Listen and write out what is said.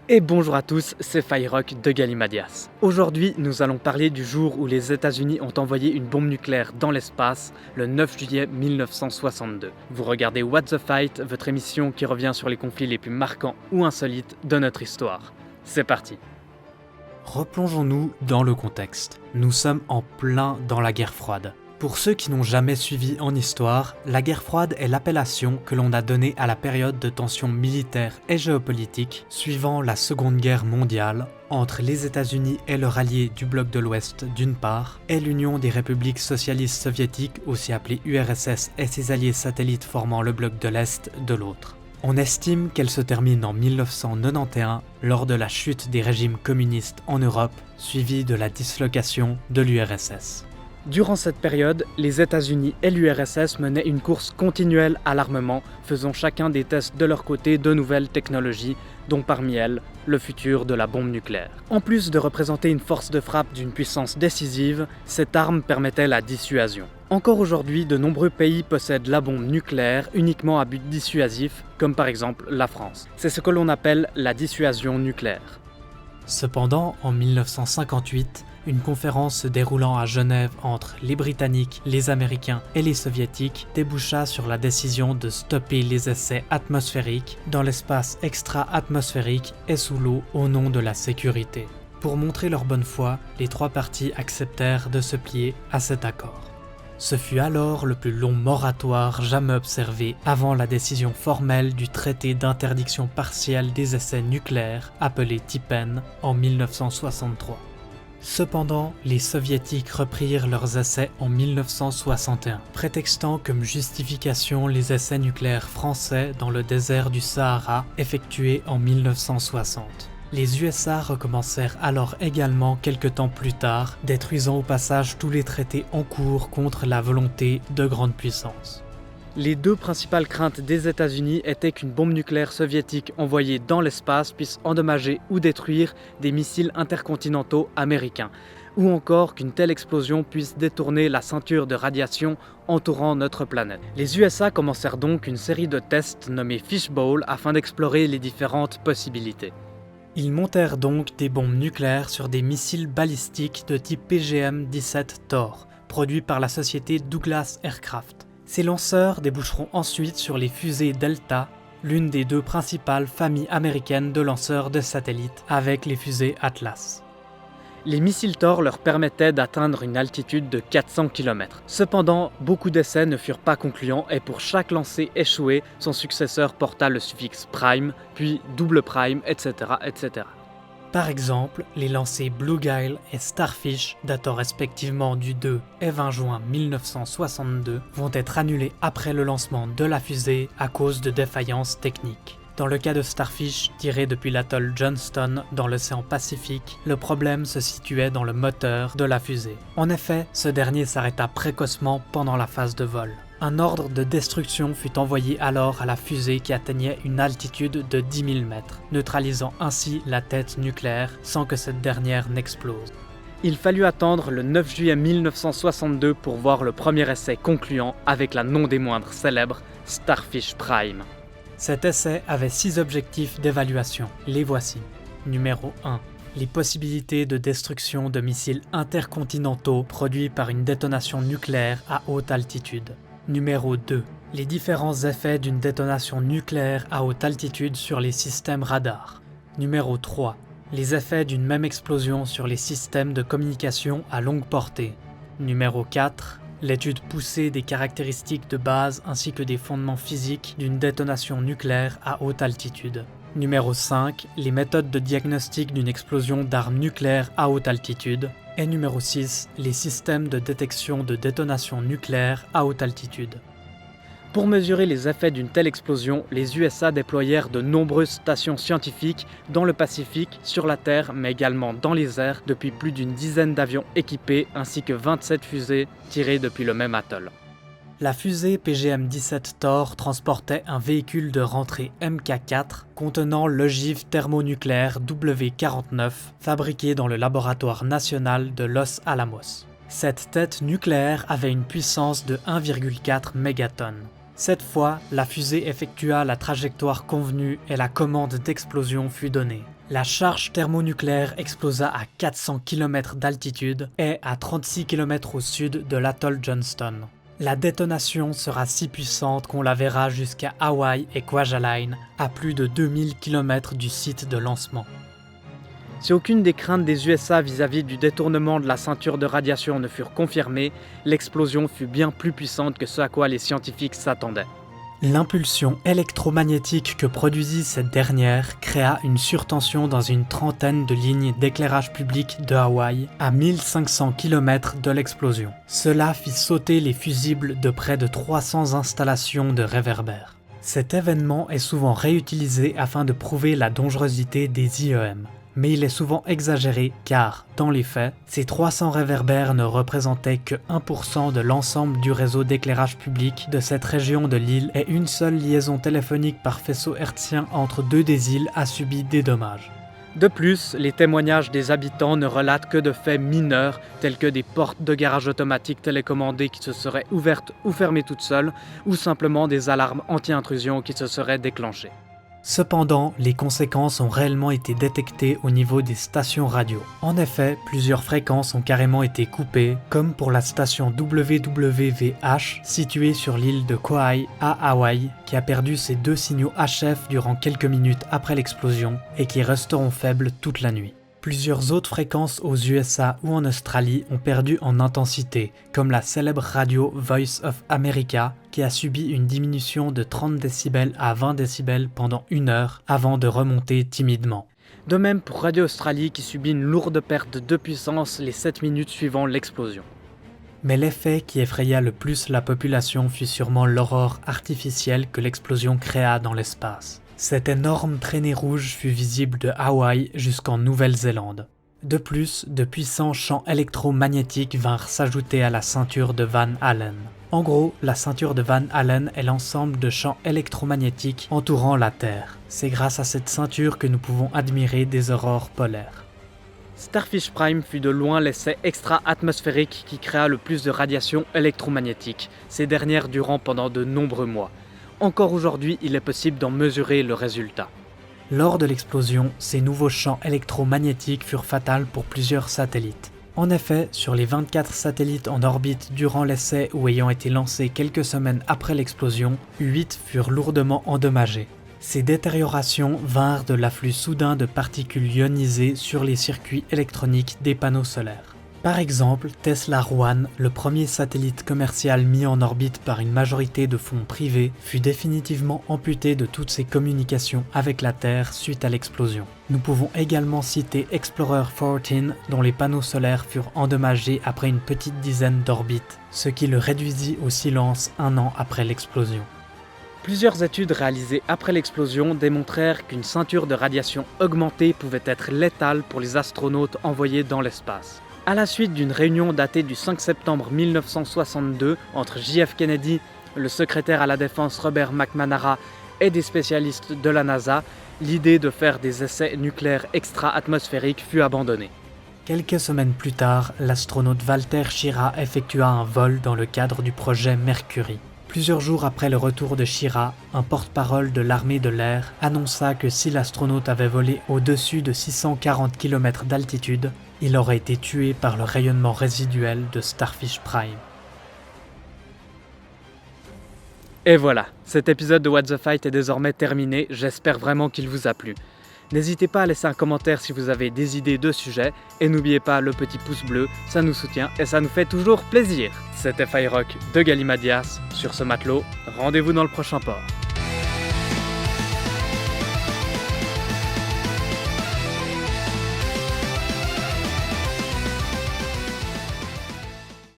Et bonjour à tous, c'est Firerock de Galimadias. Aujourd'hui, nous allons parler du jour où les États-Unis ont envoyé une bombe nucléaire dans l'espace, le 9 juillet 1962. Vous regardez What the Fight, votre émission qui revient sur les conflits les plus marquants ou insolites de notre histoire. C'est parti. Replongeons-nous dans le contexte. Nous sommes en plein dans la guerre froide. Pour ceux qui n'ont jamais suivi en histoire, la guerre froide est l'appellation que l'on a donnée à la période de tension militaire et géopolitique suivant la Seconde Guerre mondiale entre les États-Unis et leurs alliés du bloc de l'Ouest d'une part, et l'Union des républiques socialistes soviétiques, aussi appelée URSS, et ses alliés satellites formant le bloc de l'Est de l'autre. On estime qu'elle se termine en 1991 lors de la chute des régimes communistes en Europe, suivie de la dislocation de l'URSS. Durant cette période, les États-Unis et l'URSS menaient une course continuelle à l'armement, faisant chacun des tests de leur côté de nouvelles technologies, dont parmi elles, le futur de la bombe nucléaire. En plus de représenter une force de frappe d'une puissance décisive, cette arme permettait la dissuasion. Encore aujourd'hui, de nombreux pays possèdent la bombe nucléaire uniquement à but dissuasif, comme par exemple la France. C'est ce que l'on appelle la dissuasion nucléaire. Cependant, en 1958, une conférence se déroulant à Genève entre les Britanniques, les Américains et les Soviétiques déboucha sur la décision de stopper les essais atmosphériques dans l'espace extra-atmosphérique et sous l'eau au nom de la sécurité. Pour montrer leur bonne foi, les trois parties acceptèrent de se plier à cet accord. Ce fut alors le plus long moratoire jamais observé avant la décision formelle du traité d'interdiction partielle des essais nucléaires, appelé TIPEN, en 1963. Cependant, les Soviétiques reprirent leurs essais en 1961, prétextant comme justification les essais nucléaires français dans le désert du Sahara effectués en 1960. Les USA recommencèrent alors également quelque temps plus tard, détruisant au passage tous les traités en cours contre la volonté de grandes puissances. Les deux principales craintes des États-Unis étaient qu'une bombe nucléaire soviétique envoyée dans l'espace puisse endommager ou détruire des missiles intercontinentaux américains, ou encore qu'une telle explosion puisse détourner la ceinture de radiation entourant notre planète. Les USA commencèrent donc une série de tests nommés Fishbowl afin d'explorer les différentes possibilités. Ils montèrent donc des bombes nucléaires sur des missiles balistiques de type PGM-17 Thor, produits par la société Douglas Aircraft. Ces lanceurs déboucheront ensuite sur les fusées Delta, l'une des deux principales familles américaines de lanceurs de satellites, avec les fusées Atlas. Les missiles Thor leur permettaient d'atteindre une altitude de 400 km. Cependant, beaucoup d'essais ne furent pas concluants et pour chaque lancer échoué, son successeur porta le suffixe prime, puis double prime, etc., etc. Par exemple, les lancers Blue Gale et Starfish, datant respectivement du 2 et 20 juin 1962, vont être annulés après le lancement de la fusée à cause de défaillances techniques. Dans le cas de Starfish, tiré depuis l'atoll Johnston dans l'océan Pacifique, le problème se situait dans le moteur de la fusée. En effet, ce dernier s'arrêta précocement pendant la phase de vol. Un ordre de destruction fut envoyé alors à la fusée qui atteignait une altitude de 10 000 mètres, neutralisant ainsi la tête nucléaire sans que cette dernière n'explose. Il fallut attendre le 9 juillet 1962 pour voir le premier essai concluant avec la non des moindres célèbre Starfish Prime. Cet essai avait 6 objectifs d'évaluation, les voici. Numéro 1. Les possibilités de destruction de missiles intercontinentaux produits par une détonation nucléaire à haute altitude. Numéro 2. Les différents effets d'une détonation nucléaire à haute altitude sur les systèmes radars. Numéro 3. Les effets d'une même explosion sur les systèmes de communication à longue portée. Numéro 4. L'étude poussée des caractéristiques de base ainsi que des fondements physiques d'une détonation nucléaire à haute altitude. Numéro 5. Les méthodes de diagnostic d'une explosion d'armes nucléaires à haute altitude. Et numéro 6. Les systèmes de détection de détonation nucléaire à haute altitude. Pour mesurer les effets d'une telle explosion, les USA déployèrent de nombreuses stations scientifiques dans le Pacifique, sur la Terre, mais également dans les airs, depuis plus d'une dizaine d'avions équipés, ainsi que 27 fusées tirées depuis le même atoll. La fusée PGM-17 Thor transportait un véhicule de rentrée Mk4 contenant l'ogive thermonucléaire W49, fabriqué dans le laboratoire national de Los Alamos. Cette tête nucléaire avait une puissance de 1,4 mégatonnes. Cette fois, la fusée effectua la trajectoire convenue et la commande d'explosion fut donnée. La charge thermonucléaire explosa à 400 km d'altitude et à 36 km au sud de l'atoll Johnston. La détonation sera si puissante qu'on la verra jusqu'à Hawaï et Kwajalein, à plus de 2000 km du site de lancement. Si aucune des craintes des USA vis-à-vis du détournement de la ceinture de radiation ne furent confirmées, l'explosion fut bien plus puissante que ce à quoi les scientifiques s'attendaient. L'impulsion électromagnétique que produisit cette dernière créa une surtension dans une trentaine de lignes d'éclairage public de Hawaï à 1500 km de l'explosion. Cela fit sauter les fusibles de près de 300 installations de réverbères. Cet événement est souvent réutilisé afin de prouver la dangerosité des IEM. Mais il est souvent exagéré car, dans les faits, ces 300 réverbères ne représentaient que 1% de l'ensemble du réseau d'éclairage public de cette région de l'île et une seule liaison téléphonique par faisceau hertzien entre deux des îles a subi des dommages. De plus, les témoignages des habitants ne relatent que de faits mineurs tels que des portes de garage automatiques télécommandées qui se seraient ouvertes ou fermées toutes seules ou simplement des alarmes anti-intrusion qui se seraient déclenchées. Cependant, les conséquences ont réellement été détectées au niveau des stations radio. En effet, plusieurs fréquences ont carrément été coupées, comme pour la station WWVH située sur l'île de Kauai à Hawaï, qui a perdu ses 2 signaux HF durant quelques minutes après l'explosion et qui resteront faibles toute la nuit. Plusieurs autres fréquences aux USA ou en Australie ont perdu en intensité, comme la célèbre radio Voice of America, qui a subi une diminution de 30 décibels à 20 décibels pendant 1 heure avant de remonter timidement. De même pour Radio Australie qui subit une lourde perte de puissance les 7 minutes suivant l'explosion. Mais l'effet qui effraya le plus la population fut sûrement l'aurore artificielle que l'explosion créa dans l'espace. Cette énorme traînée rouge fut visible de Hawaï jusqu'en Nouvelle-Zélande. De plus, de puissants champs électromagnétiques vinrent s'ajouter à la ceinture de Van Allen. En gros, la ceinture de Van Allen est l'ensemble de champs électromagnétiques entourant la Terre. C'est grâce à cette ceinture que nous pouvons admirer des aurores polaires. Starfish Prime fut de loin l'essai extra-atmosphérique qui créa le plus de radiation électromagnétique, ces dernières durant pendant de nombreux mois. Encore aujourd'hui, il est possible d'en mesurer le résultat. Lors de l'explosion, ces nouveaux champs électromagnétiques furent fatals pour plusieurs satellites. En effet, sur les 24 satellites en orbite durant l'essai ou ayant été lancés quelques semaines après l'explosion, 8 furent lourdement endommagés. Ces détériorations vinrent de l'afflux soudain de particules ionisées sur les circuits électroniques des panneaux solaires. Par exemple, Tesla One, le premier satellite commercial mis en orbite par une majorité de fonds privés, fut définitivement amputé de toutes ses communications avec la Terre suite à l'explosion. Nous pouvons également citer Explorer 14, dont les panneaux solaires furent endommagés après une petite dizaine d'orbites, ce qui le réduisit au silence 1 an après l'explosion. Plusieurs études réalisées après l'explosion démontrèrent qu'une ceinture de radiation augmentée pouvait être létale pour les astronautes envoyés dans l'espace. À la suite d'une réunion datée du 5 septembre 1962 entre JF Kennedy, le secrétaire à la défense Robert McNamara et des spécialistes de la NASA, l'idée de faire des essais nucléaires extra-atmosphériques fut abandonnée. Quelques semaines plus tard, l'astronaute Walter Schirra effectua un vol dans le cadre du projet Mercury. Plusieurs jours après le retour de Schirra, un porte-parole de l'armée de l'air annonça que si l'astronaute avait volé au-dessus de 640 km d'altitude, il aurait été tué par le rayonnement résiduel de Starfish Prime. Et voilà, cet épisode de What the Fight est désormais terminé, j'espère vraiment qu'il vous a plu. N'hésitez pas à laisser un commentaire si vous avez des idées de sujets, et n'oubliez pas le petit pouce bleu, ça nous soutient et ça nous fait toujours plaisir. C'était Firerock de Galimadias, sur ce matelot, rendez-vous dans le prochain port.